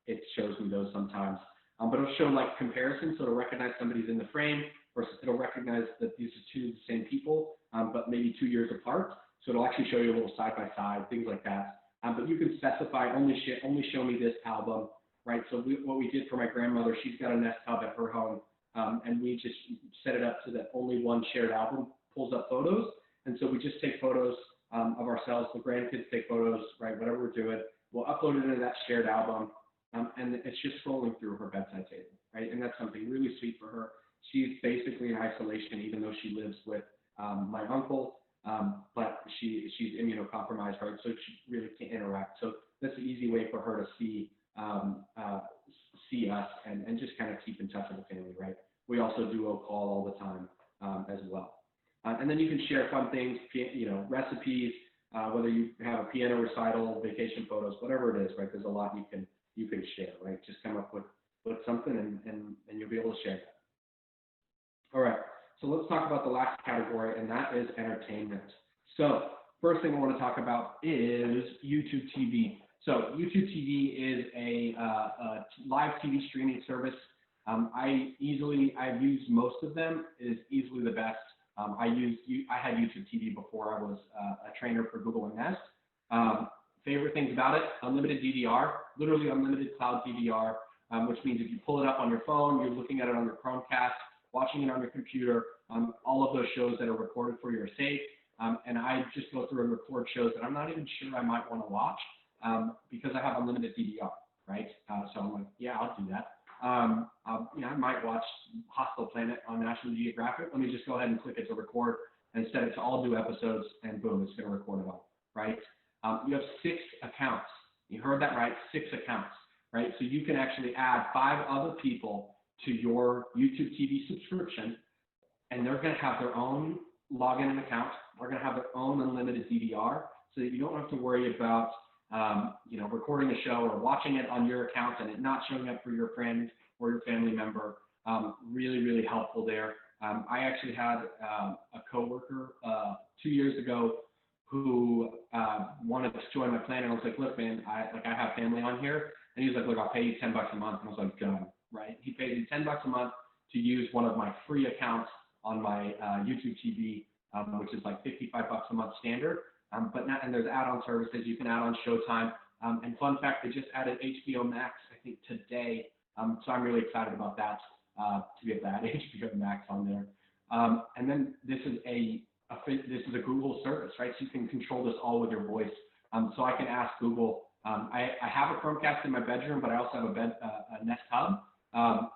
it shows me those sometimes. But it'll show like comparisons, so it'll recognize somebody's in the frame, or it'll recognize that these are two of the same people, but maybe 2 years apart. So it'll actually show you a little side by side, things like that. But you can specify only show me this album, right? So what we did for my grandmother, she's got a Nest Hub at her home, and we just set it up so that only one shared album pulls up photos. And so we just take photos of ourselves, the grandkids take photos, right, whatever we're doing. We'll upload it into that shared album, and it's just scrolling through her bedside table, right? And that's something really sweet for her. She's basically in isolation, even though she lives with my uncle, but she's immunocompromised, right? So she really can't interact. So that's an easy way for her to see us and just kind of keep in touch with the family, right? We also duo call all the time as well. And then you can share fun things, recipes, whether you have a piano recital, vacation photos, whatever it is, right? There's a lot you can share, right? Just come up with something and you'll be able to share that. All right, so let's talk about the last category, and that is entertainment. So first thing I want to talk about is YouTube TV. So YouTube TV is a live TV streaming service. I've used most of them. It is easily the best. I had YouTube TV before I was a trainer for Google and Nest. Favorite things about it: unlimited DVR, literally unlimited cloud DVR, which means if you pull it up on your phone, you're looking at it on your Chromecast, watching it on your computer. All of those shows that are recorded for you are safe. And I just go through and record shows that I'm not even sure I might want to watch because I have unlimited DVR, right? So I'm like, yeah, I'll do that. I might watch Hostile Planet on National Geographic. Let me just go ahead and click it to record and set it to all new episodes, and boom, it's going to record it all, right? You have 6 accounts. You heard that right, 6 accounts, right? So you can actually add 5 other people to your YouTube TV subscription, and they're going to have their own login and account. They're going to have their own unlimited DVR, so that you don't have to worry about recording a show or watching it on your account and it not showing up for your friend or your family member. Really, really helpful there. I actually had a coworker 2 years ago who wanted to join my plan, and I was like, look, man, I have family on here, and he was like, look, I'll pay you $10 a month, and I was like, done, right? He paid me $10 a month to use one of my free accounts on my YouTube TV, which is like $55 a month standard. And there's add-on services. You can add on Showtime. And fun fact, they just added HBO Max, I think, today. So I'm really excited about that, to be able to add HBO Max on there. And then this is a Google service, right? So you can control this all with your voice. So I can ask Google. I have a Chromecast in my bedroom, but I also have a Nest Hub.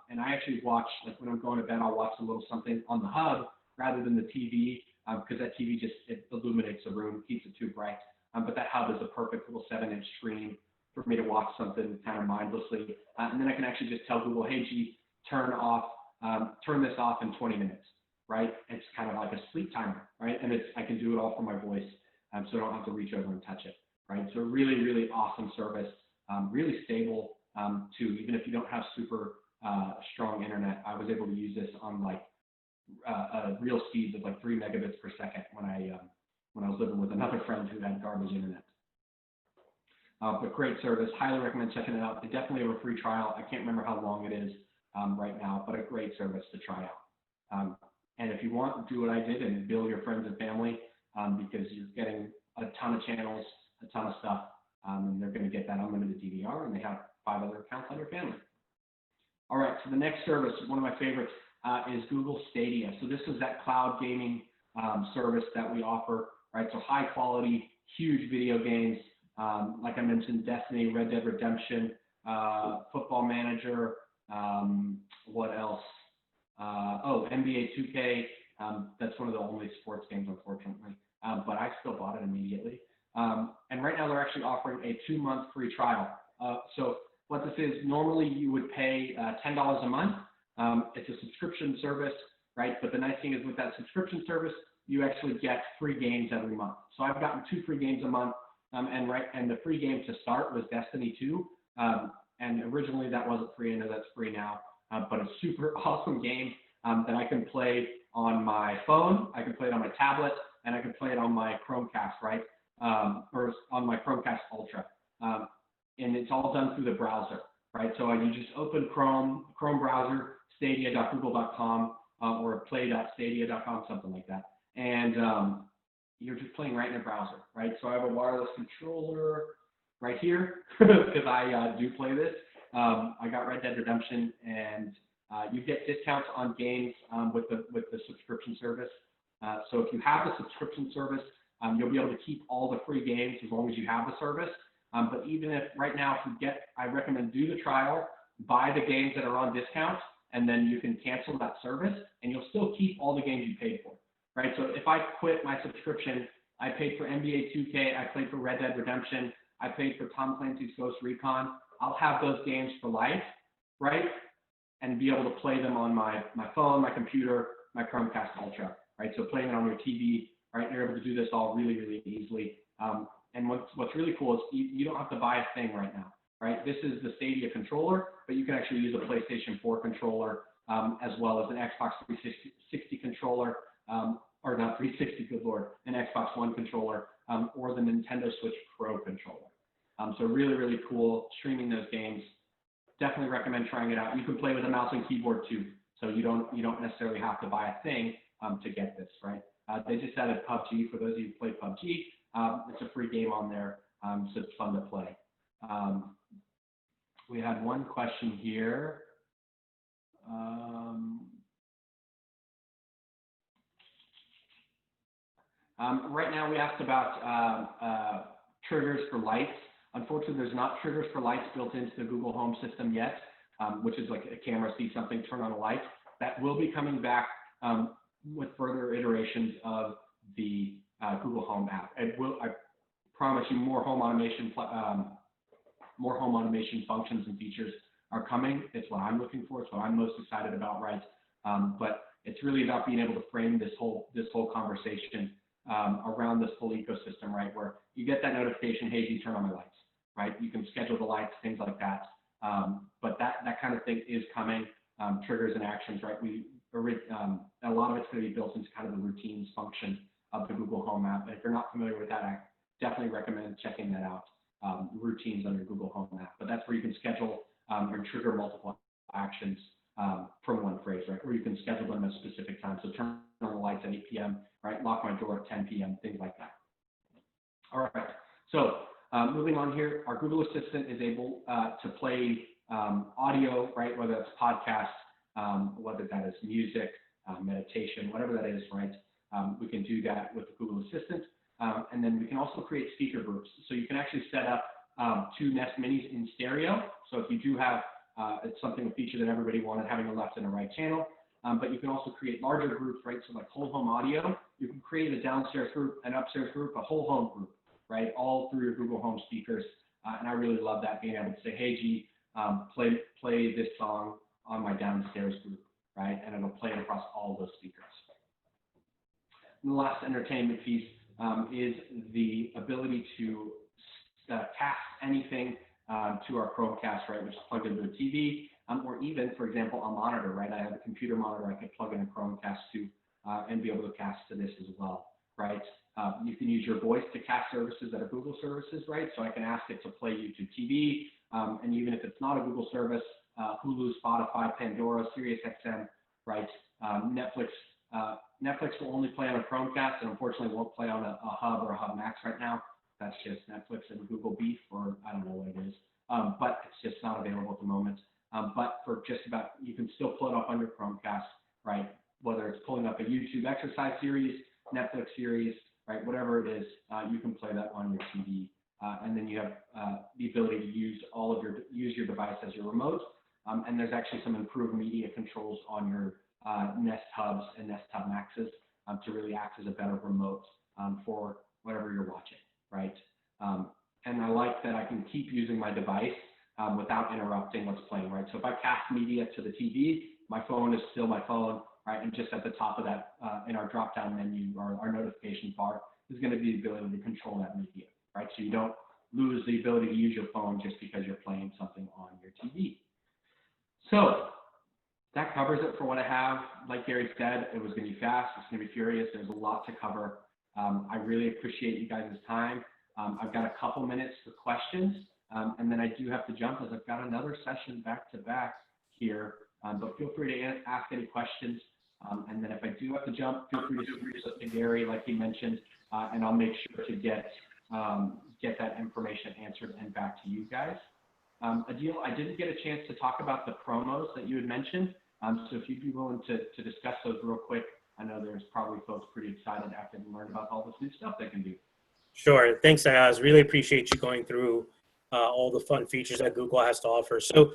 And I actually watch, like when I'm going to bed, I'll watch a little something on the hub rather than the TV, because that TV it illuminates the room, keeps it too bright. But that hub is a perfect little 7-inch screen for me to watch something kind of mindlessly. And then I can actually just tell Google, hey, G, turn this off in 20 minutes, right? It's kind of like a sleep timer, right? And I can do it all from my voice, so I don't have to reach over and touch it, right? So really, really awesome service, really stable too. Even if you don't have super strong internet, I was able to use this on like real speeds of like 3 megabits per second when I was living with another friend who had garbage internet. But great service, highly recommend checking it out. They definitely have a free trial. I can't remember how long it is right now, but a great service to try out. And if you want, do what I did and bill your friends and family because you're getting a ton of channels, a ton of stuff, and they're going to get that unlimited DVR, and they have 5 other accounts on your family. All right, so the next service, one of my favorites, is Google Stadia. So this is that cloud gaming service that we offer, right? So high quality, huge video games, like I mentioned, Destiny, Red Dead Redemption, Football Manager, what else? NBA 2K. That's one of the only sports games, unfortunately, but I still bought it immediately. And right now they're actually offering a 2-month free trial. So what this is, normally you would pay $10 a month. It's a subscription service, right? But the nice thing is with that subscription service, you actually get free games every month. So I've gotten 2 free games a month, and the free game to start was Destiny 2. And originally that wasn't free. I know that's free now, but a super awesome game that I can play on my phone, I can play it on my tablet, and I can play it on my Chromecast, right? Or on my Chromecast Ultra. And it's all done through the browser, right? So you just open Chrome browser, stadia.google.com, or play.stadia.com, something like that. And you're just playing right in a browser, right? So I have a wireless controller right here because I do play this. I got Red Dead Redemption, and you get discounts on games with the subscription service. So if you have the subscription service, you'll be able to keep all the free games as long as you have the service. But even if right now, I recommend do the trial, buy the games that are on discount, and then you can cancel that service, and you'll still keep all the games you paid for, right? So if I quit my subscription, I paid for NBA 2K, I played for Red Dead Redemption, I paid for Tom Clancy's Ghost Recon, I'll have those games for life, right? And be able to play them on my phone, my computer, my Chromecast Ultra, right? So playing it on your TV, right? You're able to do this all really, really easily. And what's really cool is you don't have to buy a thing right now, right? This is the Stadia controller, but you can actually use a PlayStation 4 controller as well as an Xbox 360 controller, or not 360, good Lord, an Xbox One controller, or the Nintendo Switch Pro controller. So really, really cool streaming those games. Definitely recommend trying it out. You can play with a mouse and keyboard too, so you don't necessarily have to buy a thing to get this, right? They just added PUBG for those of you who play PUBG. It's a free game on there, so it's fun to play. We had one question here. Right now we asked about triggers for lights. Unfortunately, there's not triggers for lights built into the Google Home system yet, which is like a camera sees something, turn on a light. That will be coming back with further iterations of the Google Home app. I promise you more home automation functions and features are coming. It's what I'm looking for. It's what I'm most excited about, right? But it's really about being able to frame this whole conversation around this full ecosystem, right? Where you get that notification, hey, you turn on my lights, right? You can schedule the lights, things like that. But that kind of thing is coming. Triggers and actions, right? A lot of it's going to be built into kind of the routines function of the Google Home app. And if you're not familiar with that, I definitely recommend checking that out. Routines on your Google Home app. But that's where you can schedule or trigger multiple actions from one phrase, right? Or you can schedule them at a specific time. So turn on the lights at 8 p.m., right? Lock my door at 10 p.m., things like that. All right. So moving on here, our Google Assistant is able to play audio, right? Whether that's podcasts, whether that is music, meditation, whatever that is, right? We can do that with the Google Assistant. And then we can also create speaker groups. So you can actually set up 2 Nest Minis in stereo. So if you do have, it's a feature that everybody wanted, having a left and a right channel. But you can also create larger groups, right? So like whole home audio, you can create a downstairs group, an upstairs group, a whole home group, right? All through your Google Home speakers. And I really love that, being able to say, hey, G, play this song on my downstairs group, right? And it'll play it across all those speakers. And the last entertainment piece is the ability to cast anything to our Chromecast, right, which is plugged into a TV, or even, for example, a monitor, right? I have a computer monitor I could plug in a Chromecast to and be able to cast to this as well, right? You can use your voice to cast services that are Google services, right? So I can ask it to play YouTube TV, and even if it's not a Google service, Hulu, Spotify, Pandora, SiriusXM, right? Netflix will only play on a Chromecast, and unfortunately won't play on a Hub or a Hub Max right now. That's just Netflix and Google beef, or I don't know what it is. But it's just not available at the moment. But for just about, you can still pull it up on your Chromecast, right? Whether it's pulling up a YouTube exercise series, Netflix series, right? Whatever it is, you can play that on your TV. And then you have the ability to use your device as your remote. And there's actually some improved media controls on your Nest Hubs and Nest Hub Maxes to really act as a better remote for whatever you're watching, right? And I like that I can keep using my device without interrupting what's playing, right? So if I cast media to the TV, my phone is still my phone, right? And just at the top of that, in our drop-down menu, our notification bar, is going to be the ability to control that media, right? So you don't lose the ability to use your phone just because you're playing something on your TV. So that covers it for what I have. Like Gary said, it was going to be fast. It's going to be furious. There's a lot to cover. I really appreciate you guys' time. I've got a couple minutes for questions, and then I do have to jump as I've got another session back to back here. But feel free to ask any questions. And then if I do have to jump, feel free to reach out to Gary, like he mentioned, and I'll make sure to get that information answered and back to you guys. Adil, I didn't get a chance to talk about the promos that you had mentioned. So if you'd be willing to discuss those real quick, I know there's probably folks pretty excited after they learn about all this new stuff they can do. Sure. Thanks, Ayaz. Really appreciate you going through all the fun features that Google has to offer. So